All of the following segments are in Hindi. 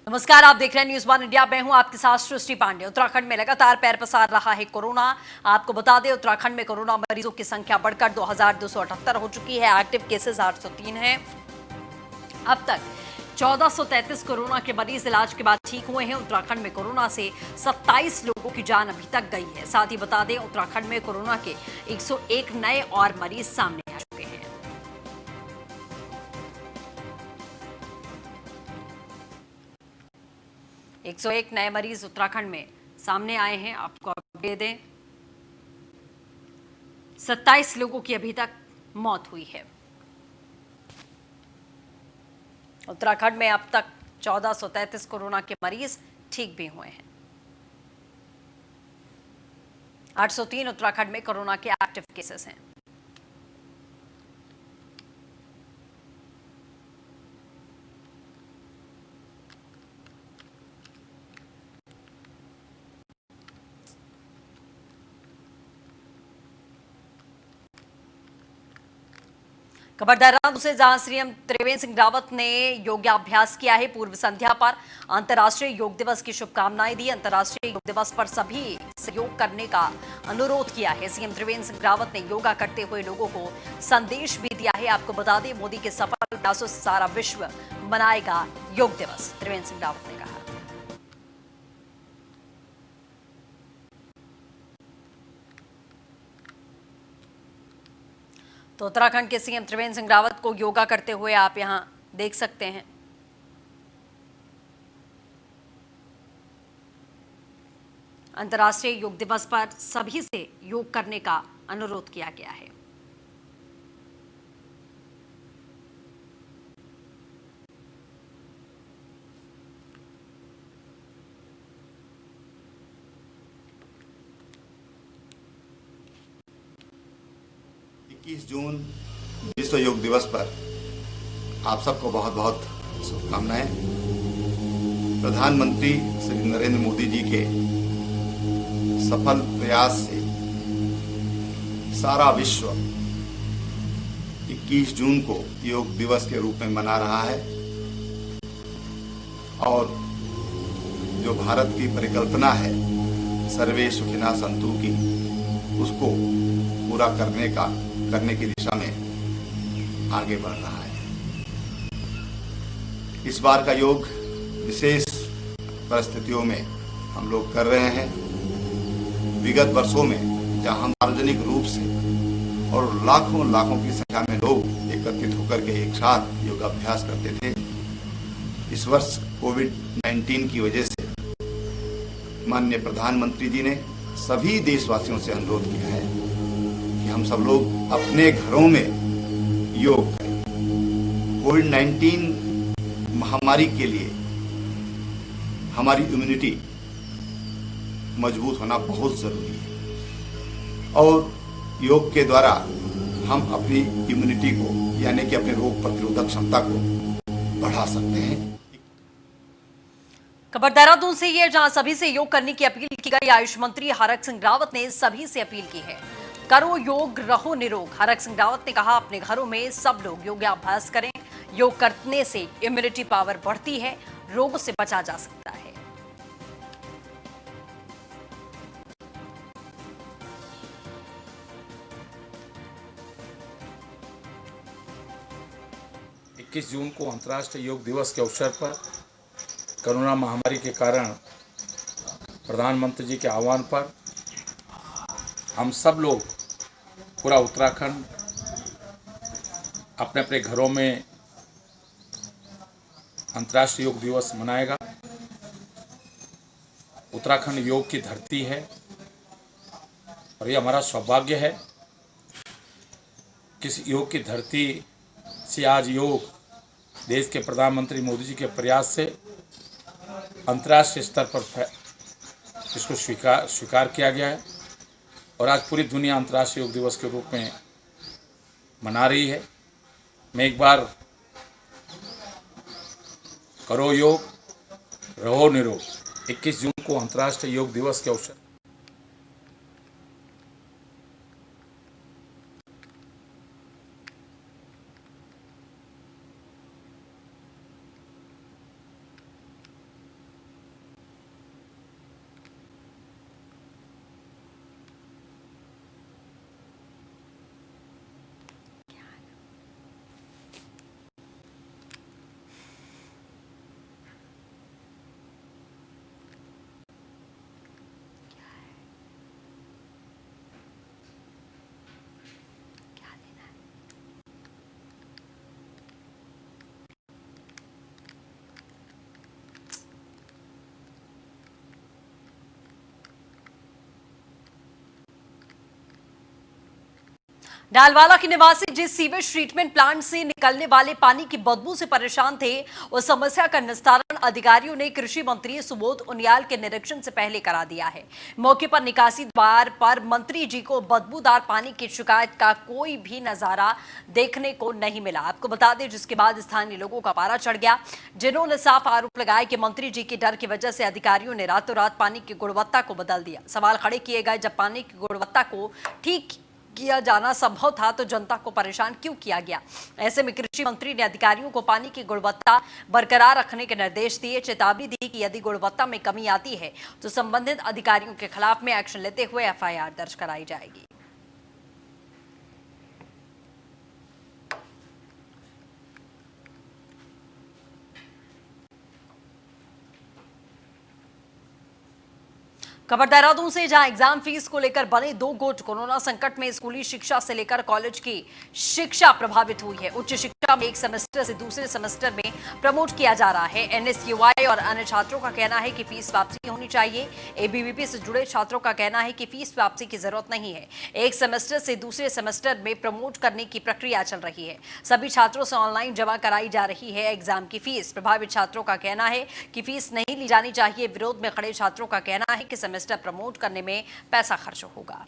नमस्कार, आप देख रहे हैं न्यूज वन इंडिया। मैं हूं आपके साथ सृष्टि पांडे। उत्तराखंड में लगातार पैर पसार रहा है कोरोना। आपको बता दें, उत्तराखंड में कोरोना मरीजों की संख्या बढ़कर 2278 हो चुकी है। एक्टिव केसेस 803 हैं। अब तक 1433 कोरोना के मरीज इलाज के बाद ठीक हुए हैं। उत्तराखंड में कोरोना से 27 लोगों की जान अभी तक गई है। साथ ही बता दें, उत्तराखंड में कोरोना के 101 नए और मरीज सामने आ चुके हैं। 101 नए मरीज उत्तराखंड में सामने आए हैं। आपको अपडेट दें, 27 लोगों की अभी तक मौत हुई है। उत्तराखंड में अब तक 1433 कोरोना के मरीज ठीक भी हुए हैं। 803 उत्तराखंड में कोरोना के एक्टिव केसेस हैं। खबर देहरादून से, जहां सीएम त्रिवेंद्र सिंह रावत ने योगाभ्यास किया है। पूर्व संध्या पर अंतर्राष्ट्रीय योग दिवस की शुभकामनाएं दी। अंतर्राष्ट्रीय योग दिवस पर सभी से योग करने का अनुरोध किया है। सीएम त्रिवेंद्र सिंह रावत ने योगा करते हुए लोगों को संदेश भी दिया है। आपको बता दें, मोदी के सफल प्रयासों से सारा विश्व मनाएगा योग दिवस, त्रिवेंद्र सिंह रावत ने कहा। तो उत्तराखंड के सीएम त्रिवेंद्र सिंह रावत को योगा करते हुए आप यहां देख सकते हैं। अंतर्राष्ट्रीय योग दिवस पर सभी से योग करने का अनुरोध किया गया है। जून विश्व योग दिवस पर आप सबको बहुत बहुत शुभकामनाएं। प्रधानमंत्री श्री नरेंद्र मोदी जी के सफल प्रयास से सारा विश्व 21 जून को योग दिवस के रूप में मना रहा है और जो भारत की परिकल्पना है सर्वे सुखिनः सन्तु की, उसको पूरा करने की दिशा में आगे बढ़ रहा है। इस बार का योग विशेष परिस्थितियों में हम लोग कर रहे हैं। विगत वर्षों में जहां हम सार्वजनिक रूप से और लाखों की संख्या में लोग एकत्रित होकर के एक साथ योगाभ्यास करते थे, इस वर्ष कोविड-19 की वजह से माननीय प्रधानमंत्री जी ने सभी देशवासियों से अनुरोध किया है कि हम सब लोग अपने घरों में योग करें। कोविड-19 महामारी के लिए हमारी इम्यूनिटी मजबूत होना बहुत जरूरी है और योग के द्वारा हम अपनी इम्यूनिटी को, यानी कि अपने रोग प्रतिरोधक क्षमता को बढ़ा सकते हैं। खबर देहरादून से ये, जहां सभी से योग करने की अपील की गई। आयुष मंत्री हरक सिंह रावत ने सभी से अपील की है, करो योग रहो निरोग। हरक सिंह रावत ने कहा, अपने घरों में सब लोग योगाभ्यास करें। योग करने से इम्यूनिटी पावर बढ़ती है, रोग से बचा जा सकता है। 21 जून को अंतर्राष्ट्रीय योग दिवस के अवसर पर कोरोना महामारी के कारण प्रधानमंत्री जी के आह्वान पर हम सब लोग, पूरा उत्तराखंड अपने अपने घरों में अंतर्राष्ट्रीय योग दिवस मनाएगा। उत्तराखंड योग की धरती है और ये हमारा सौभाग्य है कि इस योग की धरती से आज योग देश के प्रधानमंत्री मोदी जी के प्रयास से अंतर्राष्ट्रीय स्तर पर इसको स्वीकार किया गया है और आज पूरी दुनिया अंतर्राष्ट्रीय योग दिवस के रूप में मना रही है। मैं एक बार, करो योग रहो निरोग, 21 जून को अंतर्राष्ट्रीय योग दिवस के अवसर डालवाला के निवासी जिस सीवेज ट्रीटमेंट प्लांट से निकलने वाले पानी की बदबू से परेशान थे, उस समस्या का निस्तारण अधिकारियों ने कृषि मंत्री सुबोध उनियाल के निरीक्षण से पहले करा दिया है। मौके पर निकासी द्वार पर मंत्री जी को बदबूदार पानी की शिकायत का कोई भी नजारा देखने को नहीं मिला। आपको बता दें, जिसके बाद स्थानीय लोगों का पारा चढ़ गया, जिन्होंने साफ आरोप लगाया कि मंत्री जी के डर की वजह से अधिकारियों ने रातों रात पानी की गुणवत्ता को बदल दिया। सवाल खड़े किए गए, जब पानी की गुणवत्ता को ठीक किया जाना संभव था तो जनता को परेशान क्यों किया गया। ऐसे में कृषि मंत्री ने अधिकारियों को पानी की गुणवत्ता बरकरार रखने के निर्देश दिए। चेतावनी दी कि यदि गुणवत्ता में कमी आती है तो संबंधित अधिकारियों के खिलाफ में एक्शन लेते हुए एफआईआर दर्ज कराई जाएगी। खबर देहरादून से, जहां एग्जाम फीस को लेकर बने दो गुट। कोरोना संकट में स्कूली शिक्षा से लेकर कॉलेज की शिक्षा प्रभावित हुई है। उच्च शिक्षा में एक सेमेस्टर से दूसरे सेमेस्टर में प्रमोट किया जा रहा है। एनएसयूआई और अन्य छात्रों का कहना है कि फीस वापसी होनी चाहिए। एबीवीपी से जुड़े छात्रों का कहना है कि फीस वापसी की जरूरत नहीं है। एक सेमेस्टर से दूसरे सेमेस्टर में प्रमोट करने की प्रक्रिया चल रही है। सभी छात्रों से ऑनलाइन जमा कराई जा रही है एग्जाम की फीस। प्रभावित छात्रों का कहना है कि फीस नहीं ली जानी चाहिए। विरोध में खड़े छात्रों का कहना है कि सेमेस्टर प्रमोट करने में पैसा खर्च होगा।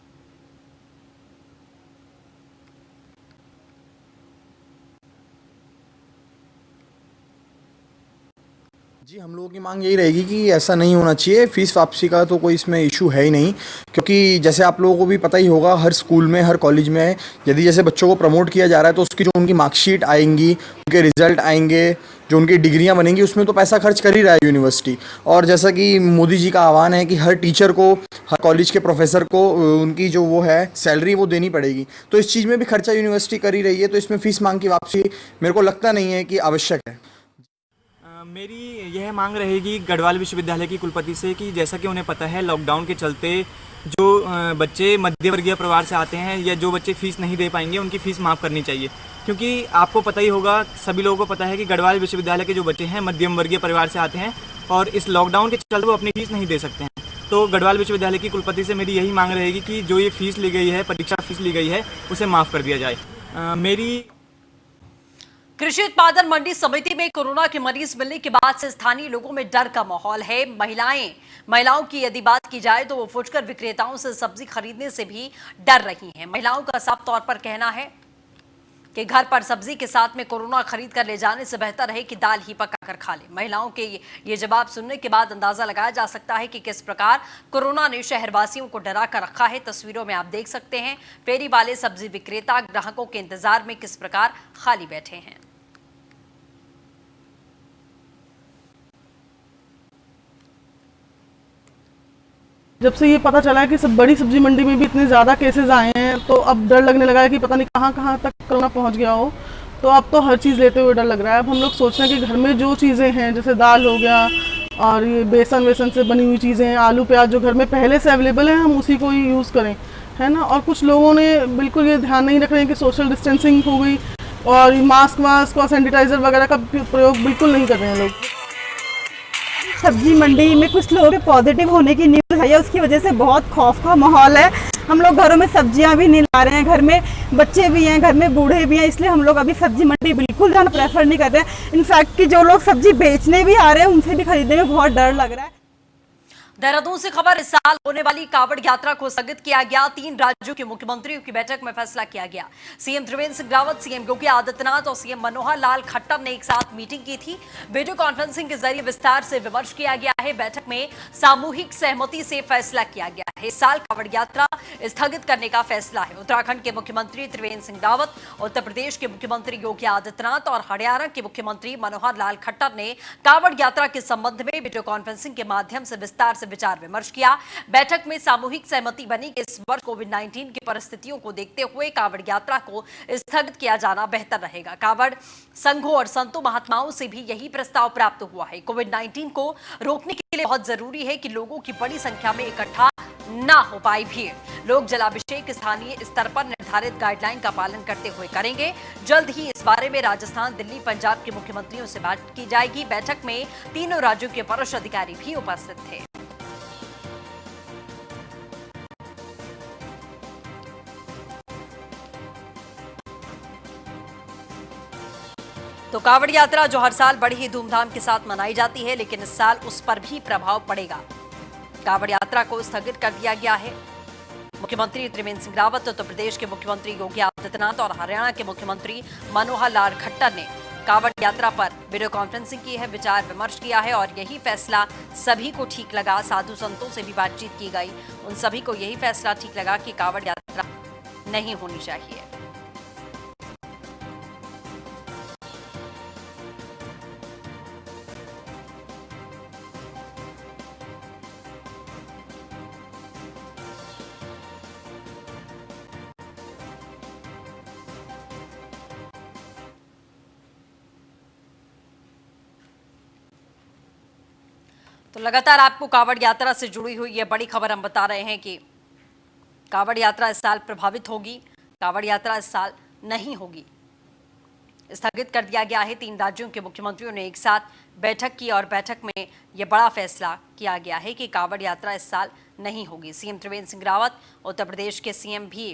जी, हम लोगों की मांग यही रहेगी कि ऐसा नहीं होना चाहिए। फ़ीस वापसी का तो कोई इसमें इशू है ही नहीं, क्योंकि जैसे आप लोगों को भी पता ही होगा, हर स्कूल में, हर कॉलेज में यदि जैसे बच्चों को प्रमोट किया जा रहा है तो उसकी जो उनकी मार्कशीट आएंगी, उनके रिजल्ट आएंगे, जो उनकी डिग्रियां बनेंगी, उसमें तो पैसा खर्च कर ही रहा है यूनिवर्सिटी। और जैसा कि मोदी जी का आह्वान है कि हर टीचर को, हर कॉलेज के प्रोफेसर को उनकी जो वो है सैलरी वो देनी पड़ेगी, तो इस चीज़ में भी खर्चा यूनिवर्सिटी कर ही रही है। तो इसमें फ़ीस मांग की वापसी मेरे को लगता नहीं है कि आवश्यक है। मेरी यह मांग रहेगी गढ़वाल विश्वविद्यालय की कुलपति से कि जैसा कि उन्हें पता है, लॉकडाउन के चलते जो बच्चे मध्यवर्गीय परिवार से आते हैं या जो बच्चे फ़ीस नहीं दे पाएंगे, उनकी फ़ीस माफ़ करनी चाहिए। क्योंकि आपको पता ही होगा, सभी लोगों को पता है कि गढ़वाल विश्वविद्यालय के जो बच्चे हैं मध्यम वर्गीय परिवार से आते हैं और इस लॉकडाउन के चलते वो अपनी फ़ीस नहीं दे सकते हैं। तो गढ़वाल विश्वविद्यालय की कुलपति से मेरी यही मांग रहेगी कि जो ये फ़ीस ली गई है, परीक्षा फ़ीस ली गई है, उसे माफ़ कर दिया जाए। मेरी कृषि उत्पादन मंडी समिति में कोरोना के मरीज मिलने के बाद से स्थानीय लोगों में डर का माहौल है। महिलाओं की यदि बात की जाए तो वो फुटकर विक्रेताओं से सब्जी खरीदने से भी डर रही हैं। महिलाओं का साफ तौर पर कहना है कि घर पर सब्जी के साथ में कोरोना खरीद कर ले जाने से बेहतर है कि दाल ही पकाकर खा ले। महिलाओं के ये जवाब सुनने के बाद अंदाजा लगाया जा सकता है कि किस प्रकार कोरोना ने शहरवासियों को डरा कर रखा है। तस्वीरों में आप देख सकते हैं, फेरी वाले सब्जी विक्रेता ग्राहकों के इंतजार में किस प्रकार खाली बैठे हैं। जब से ये पता चला है कि सब बड़ी सब्जी मंडी में भी इतने ज़्यादा केसेस आए हैं, तो अब डर लगने लगा है कि पता नहीं कहाँ कहाँ तक कोरोना पहुँच गया हो। तो अब तो हर चीज़ लेते हुए डर लग रहा है। अब हम लोग सोच रहे हैं कि घर में जो चीज़ें हैं, जैसे दाल हो गया और ये बेसन वेसन से बनी हुई चीज़ें, आलू प्याज जो घर में पहले से अवेलेबल है, हम उसी को ही यूज़ करें, है ना। और कुछ लोगों ने बिल्कुल ये ध्यान नहीं रख रहे हैं कि सोशल डिस्टेंसिंग हो गई और मास्क वास्क और सैनिटाइज़र वगैरह का प्रयोग बिल्कुल नहीं कर रहे हैं लोग। सब्जी मंडी में कुछ लोगों के पॉजिटिव होने की न्यूज़ है, उसकी वजह से बहुत खौफ का माहौल है। हम लोग घरों में सब्जियां भी नहीं ला रहे हैं, घर में बच्चे भी हैं, घर में बूढ़े भी हैं, इसलिए हम लोग अभी सब्जी मंडी बिल्कुल जाना प्रेफर नहीं कर रहे हैं। इनफैक्ट कि जो लोग सब्जी बेचने भी आ रहे हैं, उनसे भी खरीदने में बहुत डर लग रहा है। देहरादून से खबर, इस साल होने वाली कांवड़ यात्रा को स्थगित किया गया। 3 राज्यों के मुख्यमंत्रियों की बैठक में फैसला किया गया। सीएम त्रिवेंद्र सिंह रावत, सीएम योगी आदित्यनाथ और सीएम मनोहर लाल खट्टर ने एक साथ मीटिंग की थी। वीडियो कॉन्फ्रेंसिंग के जरिए विस्तार से विमर्श किया गया है। बैठक में सामूहिक सहमति से फैसला किया गया है। इस साल कांवड़ यात्रा स्थगित करने का फैसला है। उत्तराखंड के मुख्यमंत्री त्रिवेंद्र सिंह रावत, उत्तर प्रदेश के मुख्यमंत्री योगी आदित्यनाथ और हरियाणा के मुख्यमंत्री मनोहर लाल खट्टर ने कांवड़ यात्रा के संबंध में वीडियो कॉन्फ्रेंसिंग के माध्यम से विस्तार से विचार विमर्श किया। बैठक में सामूहिक सहमति बनी कि इस वर्ष कोविड-19 की परिस्थितियों को देखते हुए कांवड़ यात्रा को स्थगित किया जाना बेहतर रहेगा। कांवड़ संघों और संतों महात्माओं से भी यही प्रस्ताव प्राप्त हुआ है। कोविड-19 को रोकने के लिए बहुत जरूरी है कि लोगों की बड़ी संख्या में इकट्ठा ना हो पाए भीड़। लोग जलाभिषेक स्थानीय स्तर पर निर्धारित गाइडलाइन का पालन करते हुए करेंगे। जल्द ही इस बारे में राजस्थान, दिल्ली, पंजाब के मुख्यमंत्रियों से बात की जाएगी। बैठक में तीनों राज्यों के वरिष्ठ अधिकारी भी उपस्थित थे। तो कांवड़ यात्रा जो हर साल बड़ी ही धूमधाम के साथ मनाई जाती है, लेकिन इस साल उस पर भी प्रभाव पड़ेगा। कांवड़ यात्रा को स्थगित कर दिया गया है। मुख्यमंत्री त्रिवेंद्र सिंह रावत, उत्तर प्रदेश के मुख्यमंत्री योगी आदित्यनाथ और हरियाणा के मुख्यमंत्री मनोहर लाल खट्टर ने कांवड़ यात्रा पर वीडियो कॉन्फ्रेंसिंग की है, विचार विमर्श किया है और यही फैसला सभी को ठीक लगा। साधु संतों से भी बातचीत की गई, उन सभी को यही फैसला ठीक लगा कि कांवड़ यात्रा नहीं होनी चाहिए। तो लगातार आपको कांवड़ यात्रा से जुड़ी हुई ये बड़ी खबर हम बता रहे हैं कि कांवड़ यात्रा इस साल प्रभावित होगी, कांवड़ यात्रा इस साल नहीं होगी। स्थगित कर दिया गया है। 3 राज्यों के मुख्यमंत्रियों ने एक साथ बैठक की और बैठक में यह बड़ा फैसला किया गया है कि कांवड़ यात्रा इस साल नहीं होगी। सीएम त्रिवेंद्र सिंह रावत, उत्तर प्रदेश के सीएम भी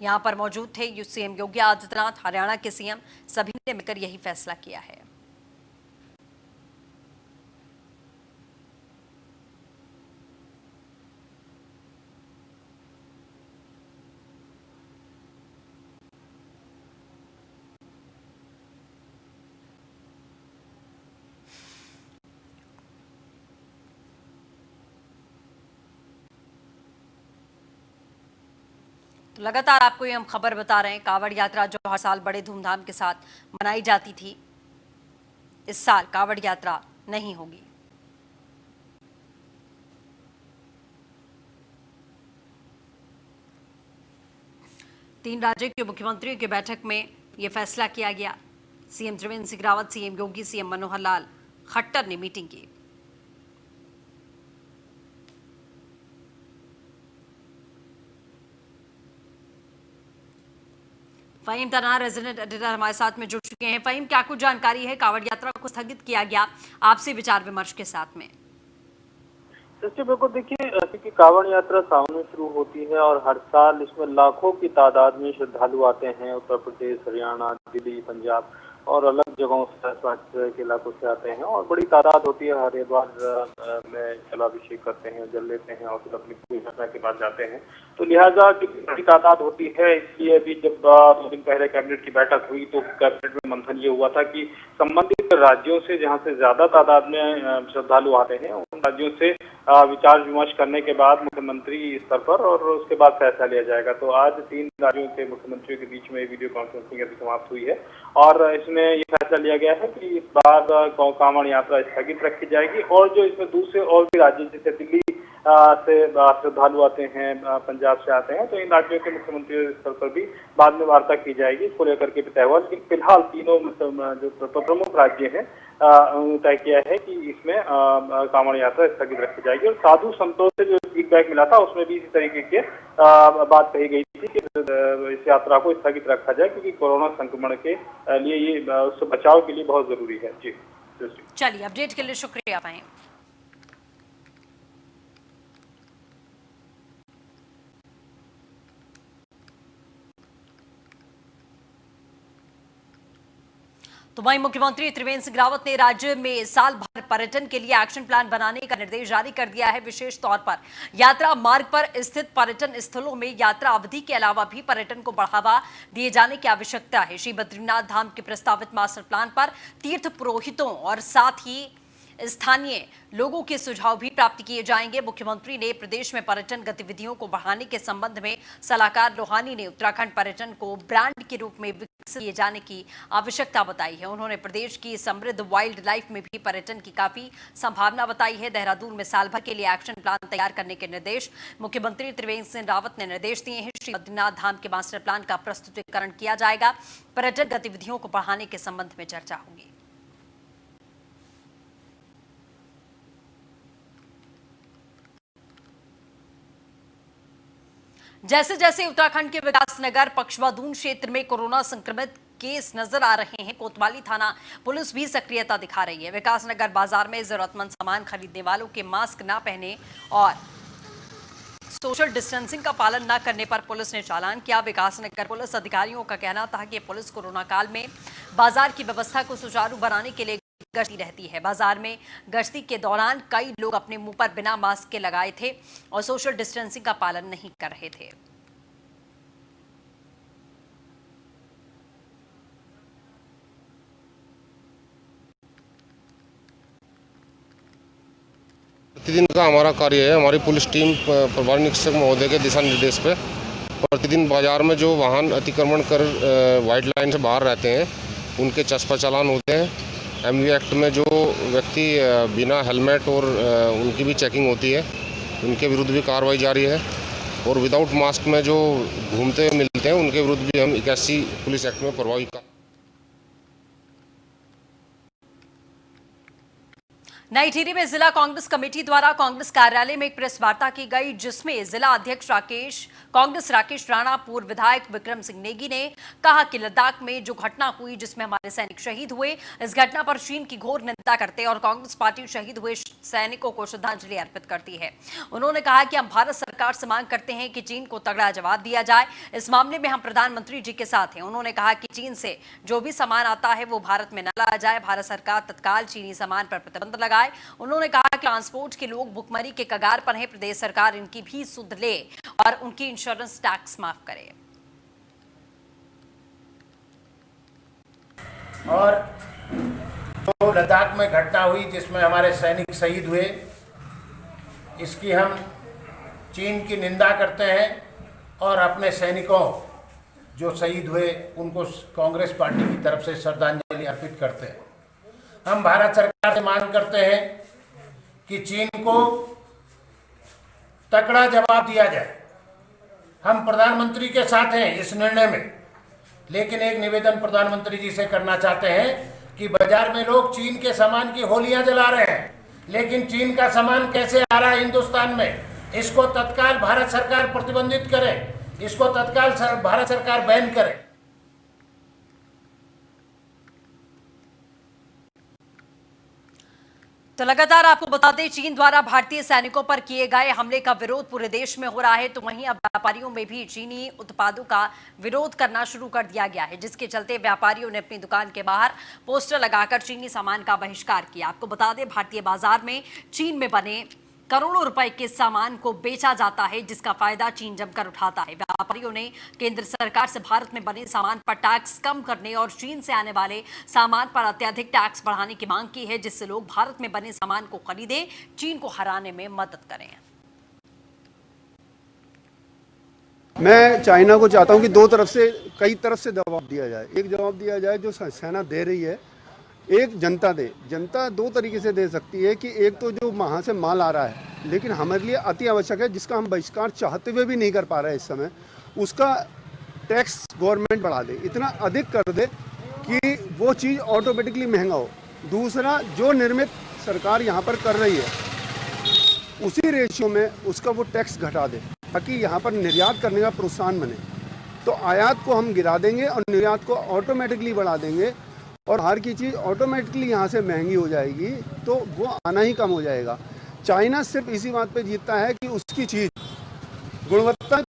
यहां पर मौजूद थे। सीएम योगी आदित्यनाथ, हरियाणा के सीएम, सभी ने मिलकर यही फैसला किया है। तो लगातार आपको ये हम खबर बता रहे हैं, कांवड़ यात्रा जो हर साल बड़े धूमधाम के साथ मनाई जाती थी, इस साल कांवड़ यात्रा नहीं होगी। तीन राज्यों के मुख्यमंत्रियों की बैठक में यह फैसला किया गया। सीएम त्रिवेंद्र सिंह रावत, सीएम योगी, सीएम मनोहर लाल खट्टर ने मीटिंग की। फहीम तना, रेजिडेंट एडिटर, हमारे साथ में जुड़ चुके हैं। फहीम, क्या कुछ जानकारी है? कांवड़ यात्रा को स्थगित किया गया, आपसे विचार विमर्श के साथ में। बिल्कुल, देखिए, क्योंकि कांवड़ यात्रा सावन में शुरू होती है और हर साल इसमें लाखों की तादाद में श्रद्धालु आते हैं। उत्तर प्रदेश, हरियाणा, दिल्ली, पंजाब और अलग जगहों से, के इलाकों से आते हैं और बड़ी तादाद होती है। हरिद्वार में जलाभिषेक करते हैं, जल लेते हैं और फिर अपनी पूरी यात्रा के बाद जाते हैं। तो लिहाजा क्योंकि बड़ी तादाद होती है, इसलिए अभी जब 2 दिन पहले कैबिनेट की बैठक हुई तो कैबिनेट में मंथन ये हुआ था कि संबंधित राज्यों से जहाँ से ज्यादा तादाद में श्रद्धालु आते हैं, उन राज्यों से विचार विमर्श करने के बाद मुख्यमंत्री स्तर पर और उसके बाद फैसला लिया जाएगा। तो आज 3 राज्यों के मुख्यमंत्रियों के बीच में वीडियो कॉन्फ्रेंसिंग अभी समाप्त हुई है और इसमें ये फैसला लिया गया है कि इस बार कांवड़ यात्रा स्थगित रखी जाएगी और जो इसमें दूसरे और भी राज्य जैसे दिल्ली से श्रद्धालु आते हैं, पंजाब से आते हैं, तो इन राज्यों के मुख्यमंत्री स्तर पर भी बाद में वार्ता की जाएगी। इसको लेकर के भी तय हुआ, लेकिन फिलहाल तीनों जो प्रमुख राज्य हैं तय किया है कि इसमें कांवड़ यात्रा स्थगित रखी जाएगी। और साधु संतों से जो फीडबैक मिला था उसमें भी इसी तरीके की बात कही गई थी कि इस यात्रा को स्थगित रखा जाए क्योंकि कोरोना संक्रमण के लिए ये उससे बचाव के लिए बहुत जरूरी है। जी, चलिए, अपडेट के लिए शुक्रिया भाई। तो वहीं मुख्यमंत्री त्रिवेंद्र सिंह रावत ने राज्य में साल भर पर्यटन के लिए एक्शन प्लान बनाने का निर्देश जारी कर दिया है। विशेष तौर पर यात्रा मार्ग पर स्थित पर्यटन स्थलों में यात्रा अवधि के अलावा भी पर्यटन को बढ़ावा दिए जाने की आवश्यकता है। श्री बद्रीनाथ धाम के प्रस्तावित मास्टर प्लान पर तीर्थ पुरोहितों और साथ ही स्थानीय लोगों के सुझाव भी प्राप्त किए जाएंगे। मुख्यमंत्री ने प्रदेश में पर्यटन गतिविधियों को बढ़ाने के संबंध में सलाहकार लोहानी ने उत्तराखंड पर्यटन को ब्रांड के रूप में विकसित किए जाने की आवश्यकता बताई है। उन्होंने प्रदेश की समृद्ध वाइल्ड लाइफ में भी पर्यटन की काफी संभावना बताई है। देहरादून में साल भर के लिए एक्शन प्लान तैयार करने के निर्देश मुख्यमंत्री त्रिवेंद्र सिंह रावत ने निर्देश दिए हैं। श्री बद्रीनाथ धाम के मास्टर प्लान का प्रस्तुतिकरण किया जाएगा। पर्यटन गतिविधियों को बढ़ाने के संबंध में चर्चा होगी। जैसे जैसे उत्तराखंड के विकासनगर पक्षवादून क्षेत्र में कोरोना संक्रमित केस नजर आ रहे हैं, कोतवाली थाना पुलिस भी सक्रियता दिखा रही है। विकासनगर बाजार में जरूरतमंद सामान खरीदने वालों के मास्क न पहने और सोशल डिस्टेंसिंग का पालन न करने पर पुलिस ने चालान किया। विकासनगर पुलिस अधिकारियों का कहना था कि पुलिस कोरोना काल में बाजार की व्यवस्था को सुचारू बनाने के लिए गश्ती रहती है। बाजार में गश्ती के दौरान कई लोग अपने मुंह पर बिना मास्क के लगाए थे और सोशल डिस्टेंसिंग का पालन नहीं कर रहे थे। प्रतिदिन का हमारा कार्य है। हमारी पुलिस टीम प्रभारी निरीक्षक महोदय के दिशा निर्देश पे प्रतिदिन बाजार में जो वाहन अतिक्रमण कर वाइट लाइन से बाहर रहते हैं उनके चस्पा चालान होते हैं। एमवी एक्ट में जो व्यक्ति बिना हेलमेट और उनकी भी चेकिंग होती है, उनके विरुद्ध भी कार्रवाई जारी है। और विदाउट मास्क में जो घूमते हुए मिलते हैं उनके विरुद्ध भी हम 81 पुलिस एक्ट में प्रभावी नई टिहरी में जिला कांग्रेस कमेटी द्वारा कांग्रेस कार्यालय में एक प्रेस वार्ता की गई, जिसमें जिला अध्यक्ष कांग्रेस राकेश राणा, पूर्व विधायक विक्रम सिंह नेगी ने कहा कि लद्दाख में जो घटना हुई जिसमें हमारे सैनिक शहीद हुए, इस घटना पर चीन की घोर निंदा करते और कांग्रेस पार्टी शहीद हुए सैनिकों को श्रद्धांजलि अर्पित करती है। उन्होंने कहा कि हम भारत सरकार से मांग करते हैं कि चीन को तगड़ा जवाब दिया जाए। इस मामले में हम प्रधानमंत्री जी के साथ हैं। उन्होंने कहा कि चीन से जो भी सामान आता है वो भारत में न लाया जाए। भारत सरकार तत्काल चीनी सामान पर प्रतिबंध लगाए। उन्होंने कहा कि ट्रांसपोर्ट के लोग भुखमरी के कगार पर हैं, प्रदेश सरकार इनकी भी सुध ले और उनकी इंश्योरेंस टैक्स माफ करे। और तो लद्दाख में घटना हुई जिसमें हमारे सैनिक शहीद हुए, इसकी हम चीन की निंदा करते हैं और अपने सैनिकों जो शहीद हुए उनको कांग्रेस पार्टी की तरफ से श्रद्धांजलि अर्पित करते हैं। हम भारत सरकार से मांग करते हैं कि चीन को तगड़ा जवाब दिया जाए। हम प्रधानमंत्री के साथ हैं इस निर्णय में, लेकिन एक निवेदन प्रधानमंत्री जी से करना चाहते हैं कि बाजार में लोग चीन के सामान की होलियां जला रहे हैं, लेकिन चीन का सामान कैसे आ रहा है हिंदुस्तान में, इसको तत्काल भारत सरकार प्रतिबंधित करे, इसको तत्काल भारत सरकार बैन करे। तो लगातार आपको बता दें, चीन द्वारा भारतीय सैनिकों पर किए गए हमले का विरोध पूरे देश में हो रहा है, तो वहीं अब व्यापारियों में भी चीनी उत्पादों का विरोध करना शुरू कर दिया गया है, जिसके चलते व्यापारियों ने अपनी दुकान के बाहर पोस्टर लगाकर चीनी सामान का बहिष्कार किया। आपको बता दें, भारतीय बाजार में चीन में बने करोड़ों रुपए के सामान को बेचा जाता है, जिसका फायदा चीन जमकर उठाता है। व्यापारियों ने केंद्र सरकार से भारत में बने सामान पर टैक्स कम करने और चीन से आने वाले सामान पर अत्यधिक टैक्स बढ़ाने की मांग की है, जिससे लोग भारत में बने सामान को खरीदें, चीन को हराने में मदद करें। मैं चाइना को चाहता हूं कि कई तरफ से जवाब दिया जाए। एक जवाब दिया जाए जो सेना दे रही है, एक जनता दे। जनता दो तरीके से दे सकती है कि एक तो जो वहाँ से माल आ रहा है लेकिन हमारे लिए अति आवश्यक है, जिसका हम बहिष्कार चाहते हुए भी नहीं कर पा रहे हैं इस समय, उसका टैक्स गवर्नमेंट बढ़ा दे, इतना अधिक कर दे कि वो चीज़ ऑटोमेटिकली महंगा हो। दूसरा, जो निर्मित सरकार यहाँ पर कर रही है उसी रेशियो में उसका वो टैक्स घटा दे, ताकि यहाँ पर निर्यात करने का प्रोत्साहन बने। तो आयात को हम गिरा देंगे और निर्यात को ऑटोमेटिकली बढ़ा देंगे और हर की चीज़ ऑटोमेटिकली यहाँ से महंगी हो जाएगी, तो वो आना ही कम हो जाएगा। चाइना सिर्फ इसी बात पे जीतता है कि उसकी चीज़ गुणवत्ता